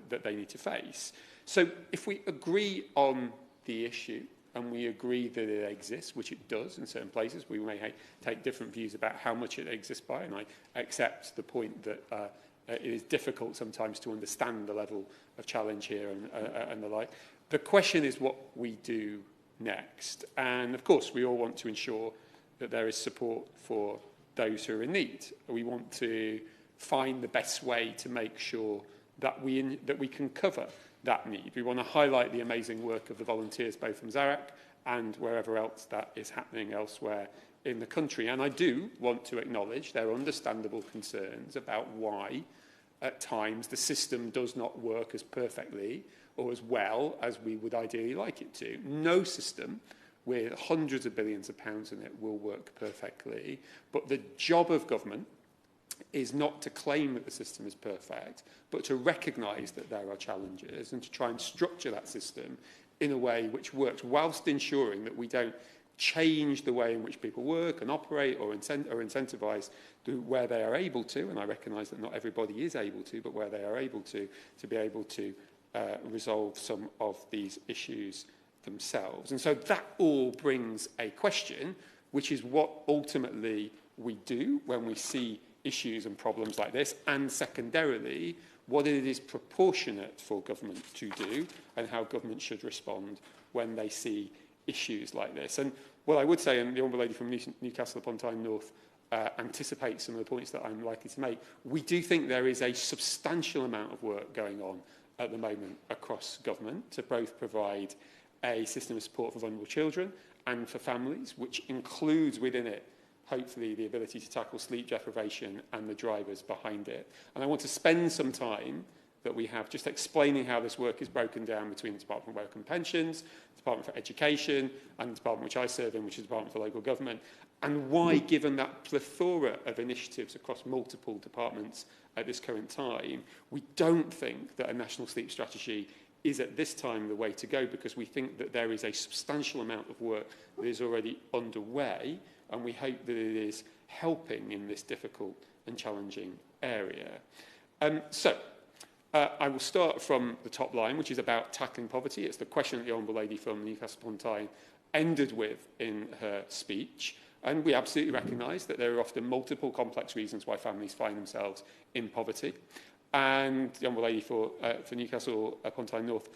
that they need to face. So if we agree on the issue, and we agree that it exists, which it does in certain places, we may take different views about how much it exists by, and I accept the point that it is difficult sometimes to understand the level of challenge here and the like. The question is what we do next. And of course, we all want to ensure that there is support for those who are in need. We want to find the best way to make sure that we can cover that need. We want to highlight the amazing work of the volunteers, both from Zarac and wherever else that is happening elsewhere in the country. And I do want to acknowledge their understandable concerns about why, at times, the system does not work as perfectly or as well as we would ideally like it to. No system with hundreds of billions of pounds in it will work perfectly, but the job of government is not to claim that the system is perfect, but to recognise that there are challenges and to try and structure that system in a way which works, whilst ensuring that we don't change the way in which people work and operate or incentivise where they are able to, and I recognise that not everybody is able to, but where they are able to be able to resolve some of these issues themselves. And so that all brings a question, which is what ultimately we do when we see issues and problems like this, and secondarily, what it is proportionate for government to do and how government should respond when they see issues like this. And what I would say, and the Honourable Lady from Newcastle upon Tyne North anticipates some of the points that I'm likely to make, we do think there is a substantial amount of work going on at the moment across government to both provide a system of support for vulnerable children and for families, which includes within it hopefully the ability to tackle sleep deprivation and the drivers behind it. And I want to spend some time that we have just explaining how this work is broken down between the Department for Work and Pensions, the Department for Education, and the department which I serve in, which is the Department for Local Government, and why, given that plethora of initiatives across multiple departments at this current time, we don't think that a national sleep strategy is at this time the way to go, because we think that there is a substantial amount of work that is already underway, and we hope that it is helping in this difficult and challenging area. I will start from the top line, which is about tackling poverty. It's the question that the Honourable Lady from Newcastle upon Tyne ended with in her speech. And we absolutely recognise that there are often multiple complex reasons why families find themselves in poverty. And the Honourable Lady for Newcastle upon Tyne North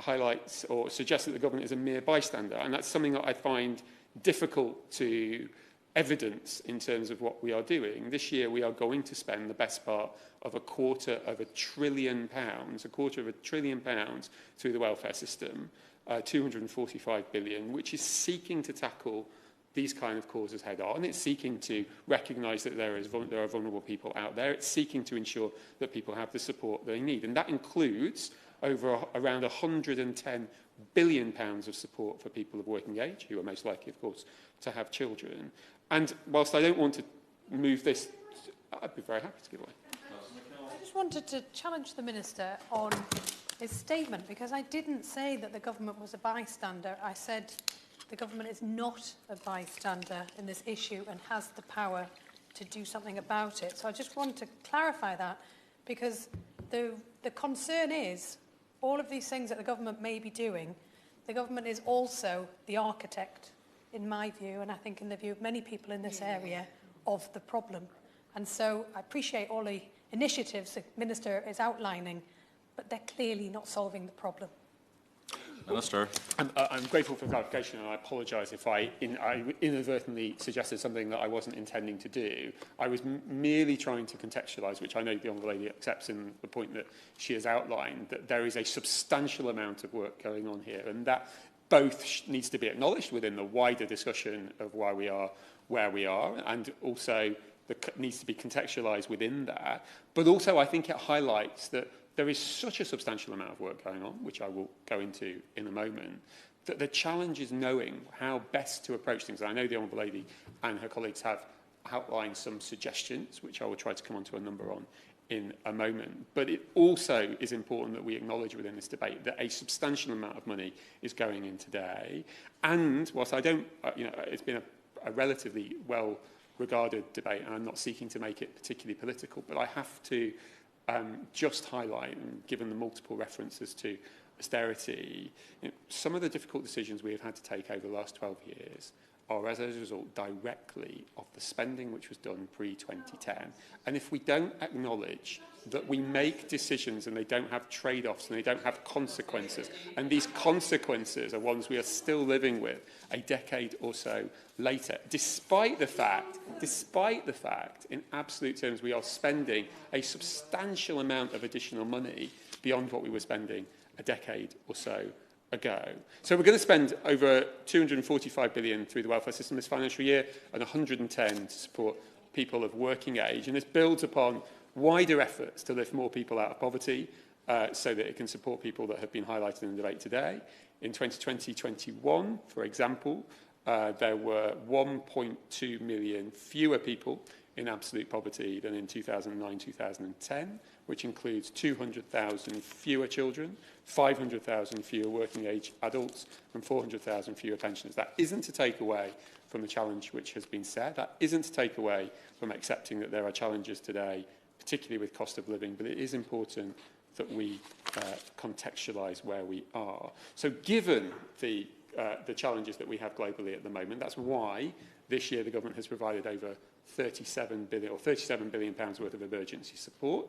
highlights or suggests that the government is a mere bystander. And that's something that I find difficult to evidence in terms of what we are doing. This year we are going to spend the best part of £250 billion through the welfare system, 245 billion, which is seeking to tackle these kind of causes head on. It's seeking to recognise that there are vulnerable people out there. It's seeking to ensure that people have the support they need. And that includes around £110 billion of support for people of working age, who are most likely, of course, to have children. And whilst I don't want to move this, I'd be very happy to give away. I just wanted to challenge the Minister on his statement, because I didn't say that the government was a bystander. I said the government is not a bystander in this issue and has the power to do something about it. So I just want to clarify that, because the concern is all of these things that the government may be doing, the government is also the architect, in my view, and I think in the view of many people in this area, of the problem. And so I appreciate all the initiatives the Minister is outlining, but they're clearly not solving the problem. Minister. I'm grateful for clarification, and I apologise if I inadvertently suggested something that I wasn't intending to do. I was merely trying to contextualise, which I know the Honourable Lady accepts in the point that she has outlined, that there is a substantial amount of work going on here, and that both needs to be acknowledged within the wider discussion of why we are where we are, and also needs to be contextualised within that. But also I think it highlights that there is such a substantial amount of work going on, which I will go into in a moment, that the challenge is knowing how best to approach things. And I know the Honourable Lady and her colleagues have outlined some suggestions, which I will try to come on to a number on in a moment. But it also is important that we acknowledge within this debate that a substantial amount of money is going in today. And whilst I don't, it's been a relatively well-regarded debate, and I'm not seeking to make it particularly political, but I have to just highlight, and given the multiple references to austerity, some of the difficult decisions we have had to take over the last 12 years are as a result directly of the spending which was done pre-2010. And if we don't acknowledge that we make decisions and they don't have trade-offs and they don't have consequences, and these consequences are ones we are still living with a decade or so later, despite the fact, in absolute terms, we are spending a substantial amount of additional money beyond what we were spending a decade or so ago. So we're going to spend over 245 billion through the welfare system this financial year, and 110 to support people of working age. And this builds upon wider efforts to lift more people out of poverty, so that it can support people that have been highlighted in the debate today. In 2020-21, for example, there were 1.2 million fewer people in absolute poverty than in 2009-2010, which includes 200,000 fewer children, 500,000 fewer working age adults, and 400,000 fewer pensioners. That isn't to take away from the challenge which has been said. That isn't to take away from accepting that there are challenges today, particularly with cost of living, but it is important that we contextualise where we are. So given the challenges that we have globally at the moment, that's why this year the government has provided over 37 billion pounds worth of emergency support,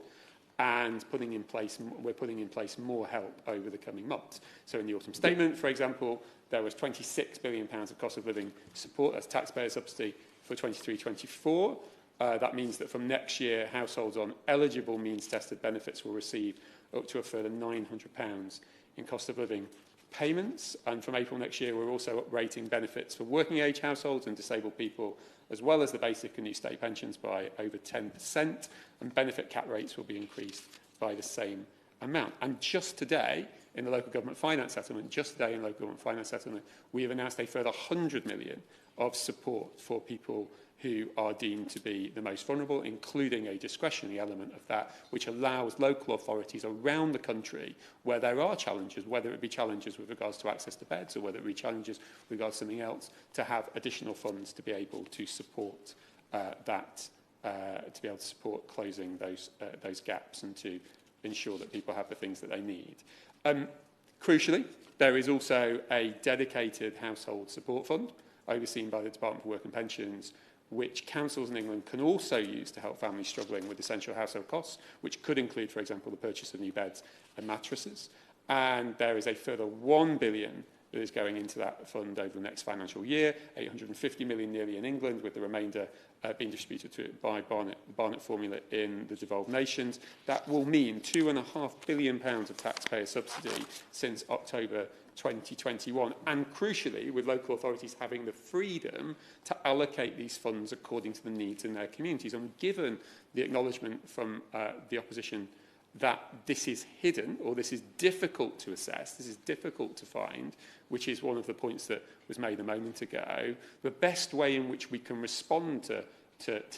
and we're putting in place more help over the coming months. So in the autumn statement, for example, there was 26 billion pounds of cost of living support, that's taxpayer subsidy, for 23-24. That means that from next year, households on eligible means-tested benefits will receive up to a further £900 in cost of living payments. And from April next year, we're also uprating benefits for working-age households and disabled people, as well as the basic and new state pensions, by over 10%. And benefit cap rates will be increased by the same amount. And just today, in the local government finance settlement, we have announced a further 100 million of support for people who are deemed to be the most vulnerable, including a discretionary element of that, which allows local authorities around the country where there are challenges, whether it be challenges with regards to access to beds or whether it be challenges with regards to something else, to have additional funds to be able to support to be able to support closing those gaps and to ensure that people have the things that they need. Crucially, there is also a dedicated household support fund overseen by the Department for Work and Pensions, which councils in England can also use to help families struggling with essential household costs, which could include, for example, the purchase of new beds and mattresses. And there is a further 1 billion that is going into that fund over the next financial year, 850 million nearly in England, with the remainder being distributed to it by Barnett formula in the devolved nations. That will mean £2.5 billion of taxpayer subsidy since October 2021, and crucially, with local authorities having the freedom to allocate these funds according to the needs in their communities. And given the acknowledgement from the opposition that this is hidden or this is difficult to assess, this is difficult to find, which is one of the points that was made a moment ago, the best way in which we can respond to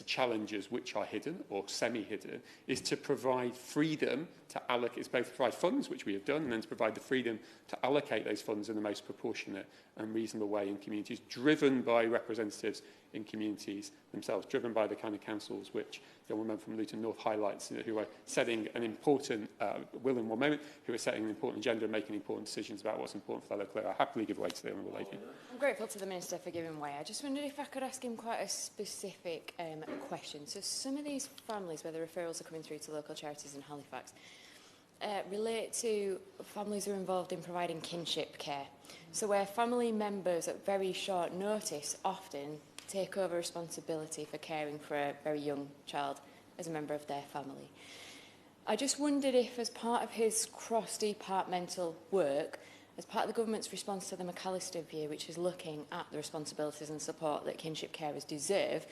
challenges which are hidden or semi-hidden is to provide freedom to allocate, it's both to provide funds, which we have done, and then to provide the freedom to allocate those funds in the most proportionate and reasonable way in communities, driven by representatives in communities themselves, driven by the kind of councils which the Honourable Member from Luton North highlights, who are setting an important, will in one moment, who are setting an important agenda and making important decisions about what's important for fellow clear. I'll happily give way to the Honourable Lady. I'm grateful to the Minister for giving way. I just wondered if I could ask him quite a specific question. So some of these families where the referrals are coming through to local charities in Halifax relate to families who are involved in providing kinship care. So where family members at very short notice often take over responsibility for caring for a very young child as a member of their family. I just wondered if, as part of his cross-departmental work, as part of the government's response to the McAllister view, which is looking at the responsibilities and support that kinship carers deserve,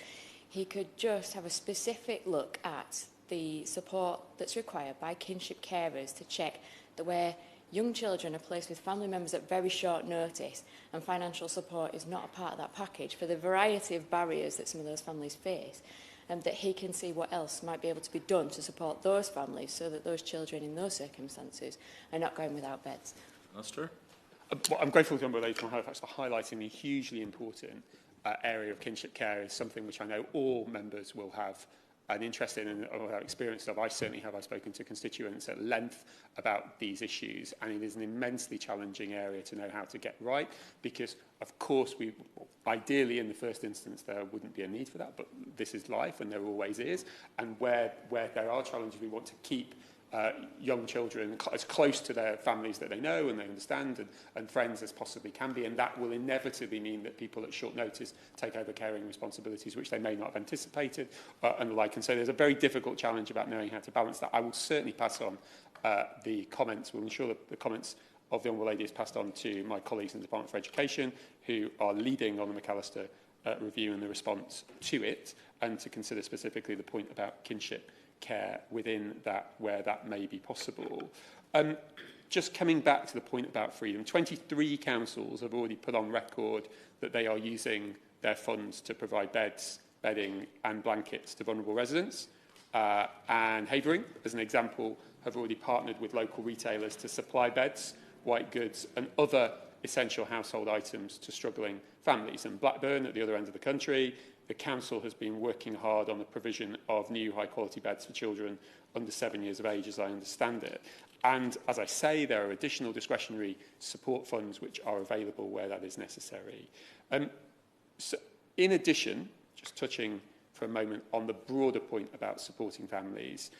he could just have a specific look at the support that's required by kinship carers to check that where young children are placed with family members at very short notice and financial support is not a part of that package for the variety of barriers that some of those families face, and that he can see what else might be able to be done to support those families so that those children in those circumstances are not going without beds. Minister? Well, I'm grateful to the Honourable Lady from Halifax for highlighting the hugely important area of kinship care. Is something which I know all members will have an interest in and have experience of. I certainly have. I've spoken to constituents at length about these issues, and it is an immensely challenging area to know how to get right, because of course ideally in the first instance there wouldn't be a need for that, but this is life and there always is, and where there are challenges we want to keep young children as close to their families that they know and they understand and friends as possibly can be, and that will inevitably mean that people at short notice take over caring responsibilities which they may not have anticipated and the like. And so there's a very difficult challenge about knowing how to balance that. I will certainly pass on the comments. We'll ensure that the comments of the Honourable Lady is passed on to my colleagues in the Department for Education, who are leading on the McAllister review and the response to it, and to consider specifically the point about kinship care within that, where that may be possible. Just coming back to the point about freedom, 23 councils have already put on record that they are using their funds to provide beds, bedding and blankets to vulnerable residents. And Havering, as an example, have already partnered with local retailers to supply beds, white goods and other essential household items to struggling families. And Blackburn, at the other end of the country, the council has been working hard on the provision of new high-quality beds for children under 7 years of age, as I understand it. And as I say, there are additional discretionary support funds which are available where that is necessary. So in addition, just touching for a moment on the broader point about supporting families,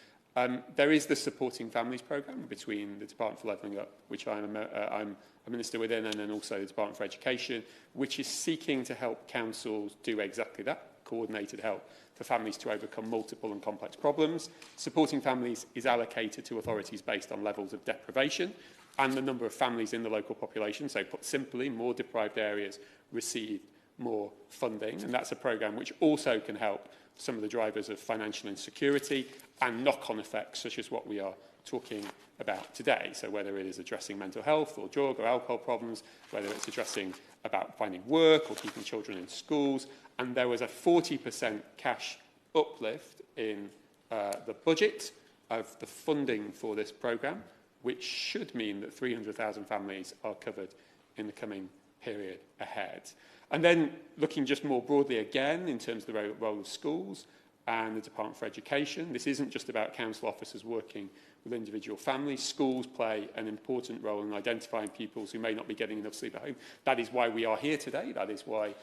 there is the Supporting Families programme between the Department for Levelling Up, which I'm a minister within, and then also the Department for Education, which is seeking to help councils do exactly that, coordinated help for families to overcome multiple and complex problems. Supporting Families is allocated to authorities based on levels of deprivation and the number of families in the local population. So put simply, more deprived areas receive more funding, and that's a programme which also can help some of the drivers of financial insecurity and knock-on effects such as what we are talking about today. So whether it is addressing mental health or drug or alcohol problems, whether it's addressing about finding work or keeping children in schools. And there was a 40% cash uplift in the budget of the funding for this programme, which should mean that 300,000 families are covered in the coming period ahead. And then looking just more broadly again in terms of the role of schools and the Department for Education, this isn't just about council officers working with individual families. Schools play an important role in identifying pupils who may not be getting enough sleep at home. That is why we are here today. That is why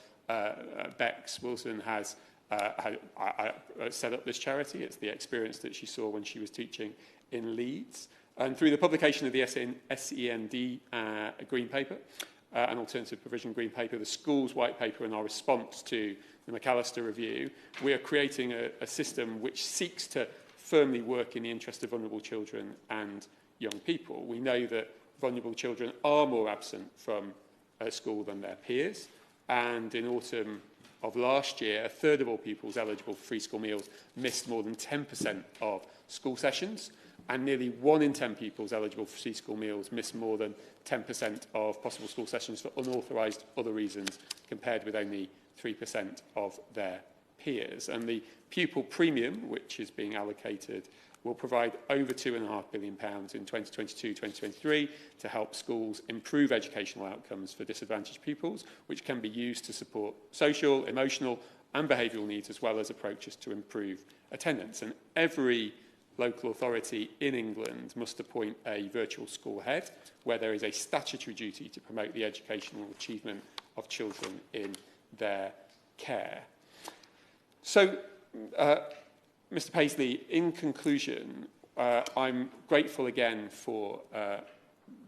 Bex Wilson has set up this charity. It's the experience that she saw when she was teaching in Leeds. And through the publication of the SEND Green Paper, an alternative provision green paper, the schools white paper, and our response to the McAllister review, we are creating a system which seeks to firmly work in the interest of vulnerable children and young people. We know that vulnerable children are more absent from school than their peers, and in autumn of last year, a third of all pupils eligible for free school meals missed more than 10% of school sessions. and nearly 1 in 10 pupils eligible for free school meals miss more than 10% of possible school sessions for unauthorised other reasons, compared with only 3% of their peers. And the pupil premium, which is being allocated, will provide over £2.5 billion in 2022-2023 to help schools improve educational outcomes for disadvantaged pupils, which can be used to support social, emotional and behavioural needs, as well as approaches to improve attendance. And every local authority in England must appoint a virtual school head, where there is a statutory duty to promote the educational achievement of children in their care. So, Mr Paisley, in conclusion, I'm grateful again for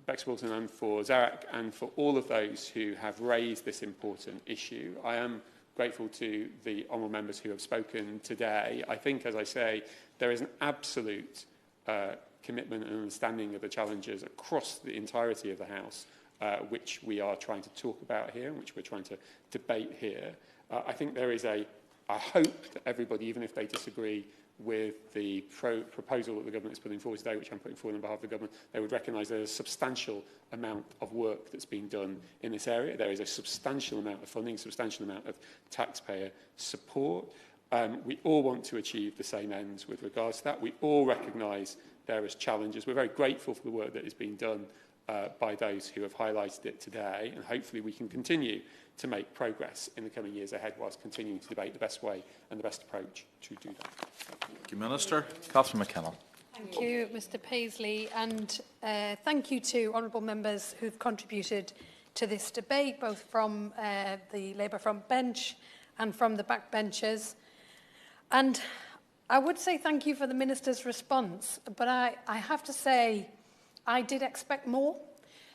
Bex Wilson and for Zarek and for all of those who have raised this important issue. I am grateful to the honourable members who have spoken today. I think, as I say, there is an absolute commitment and understanding of the challenges across the entirety of the House, which we are trying to talk about here and which we're trying to debate here. I think there is I hope that everybody, even if they disagree with the proposal that the government is putting forward today, which I'm putting forward on behalf of the government, they would recognise there's a substantial amount of work that's being done in this area. There is a substantial amount of funding, a substantial amount of taxpayer support. We all want to achieve the same ends with regards to that. We all recognise there is challenges. We're very grateful for the work that is being done by those who have highlighted it today, and hopefully we can continue to make progress in the coming years ahead whilst continuing to debate the best way and the best approach to do that. Thank you, Minister. Catherine McKinnell. Thank you, Mr Paisley, and thank you to honourable members who've contributed to this debate, both from the Labour front bench and from the backbenchers. And I would say thank you for the Minister's response, but I have to say I did expect more.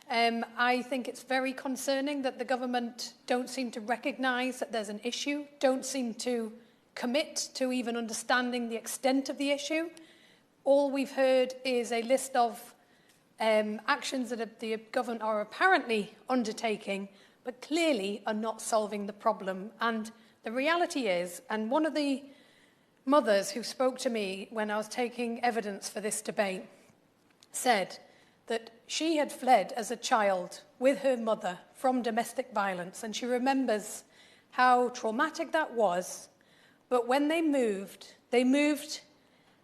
I think it's very concerning that the government don't seem to recognise that there's an issue, don't seem to commit to even understanding the extent of the issue. All we've heard is a list of actions that the government are apparently undertaking, but clearly are not solving the problem. And the reality is, and one of the mothers who spoke to me when I was taking evidence for this debate said that she had fled as a child with her mother from domestic violence, and she remembers how traumatic that was. But when they moved,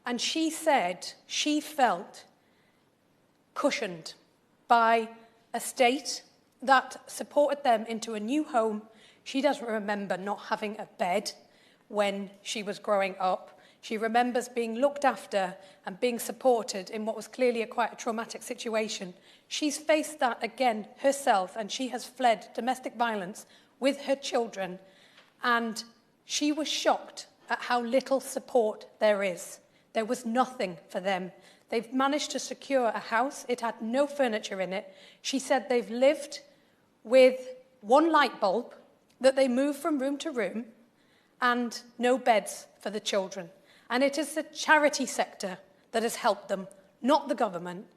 and she said she felt cushioned by a state that supported them into a new home. She doesn't remember not having a bed when she was growing up. She remembers being looked after and being supported in what was clearly quite a traumatic situation. She's faced that again herself, and she has fled domestic violence with her children, and she was shocked at how little support there is. There was nothing for them. They've managed to secure a house. It had no furniture in it. She said they've lived with one light bulb, that they move from room to room, and no beds for the children. And it is the charity sector that has helped them, not the government.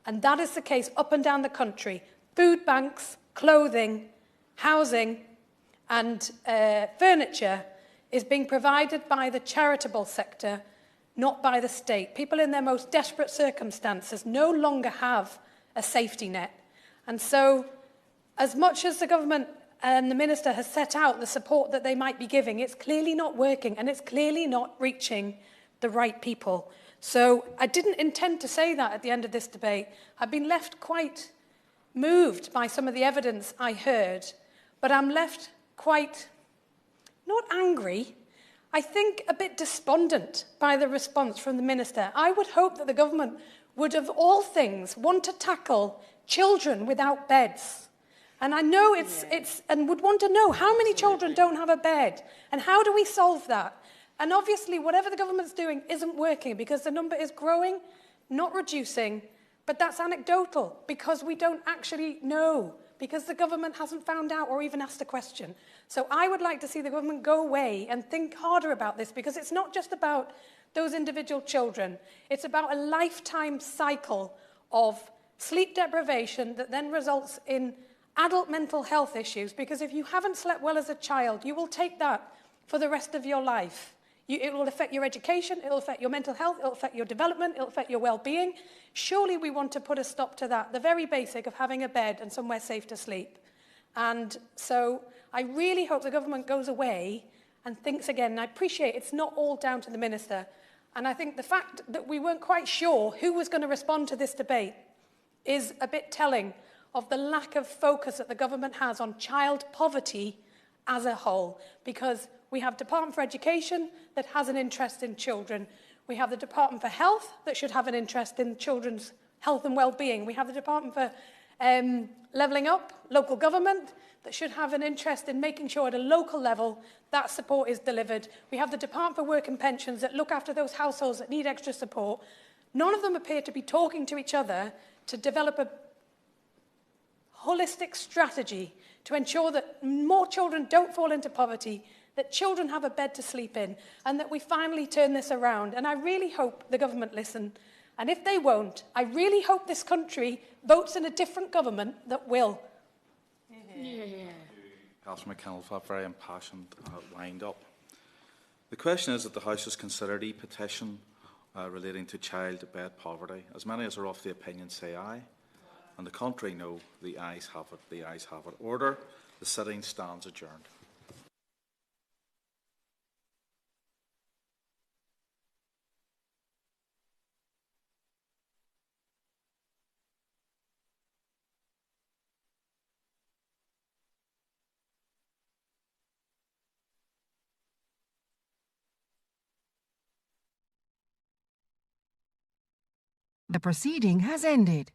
And that is the case up and down the country. Food banks, clothing, housing and furniture is being provided by the charitable sector, not by the state. People in their most desperate circumstances no longer have a safety net. And so, as much as the government and the Minister has set out the support that they might be giving, it's clearly not working, and it's clearly not reaching the right people. So I didn't intend to say that at the end of this debate. I've been left quite moved by some of the evidence I heard, but I'm left quite, not angry, I think a bit despondent by the response from the Minister. I would hope that the government would, of all things, want to tackle children without beds. And I know and would want to know how many children don't have a bed, and how do we solve that? And obviously, whatever the government's doing isn't working, because the number is growing, not reducing, but that's anecdotal, because we don't actually know, because the government hasn't found out or even asked a question. So I would like to see the government go away and think harder about this, because it's not just about those individual children. It's about a lifetime cycle of sleep deprivation that then results in adult mental health issues, because if you haven't slept well as a child, you will take that for the rest of your life. It will affect your education, it will affect your mental health, it will affect your development, it will affect your well-being. Surely we want to put a stop to that, the very basic of having a bed and somewhere safe to sleep. And so I really hope the government goes away and thinks again. And I appreciate it's not all down to the Minister. And I think the fact that we weren't quite sure who was going to respond to this debate is a bit telling of the lack of focus that the government has on child poverty as a whole. Because we have Department for Education that has an interest in children. We have the Department for Health that should have an interest in children's health and well-being. We have the Department for Levelling Up, local government, that should have an interest in making sure at a local level that support is delivered. We have the Department for Work and Pensions that look after those households that need extra support. None of them appear to be talking to each other to develop a holistic strategy to ensure that more children don't fall into poverty, that children have a bed to sleep in, and that we finally turn this around. And I really hope the government listen. And if they won't, I really hope this country votes in a different government that will. Councillor McKinnell, for that very impassioned wind-up. The question is that the House has considered E-petition relating to child bed poverty. As many as are of the opinion say aye, and the contrary no. The ayes have it. The ayes have it. Order. The sitting stands adjourned. The proceeding has ended.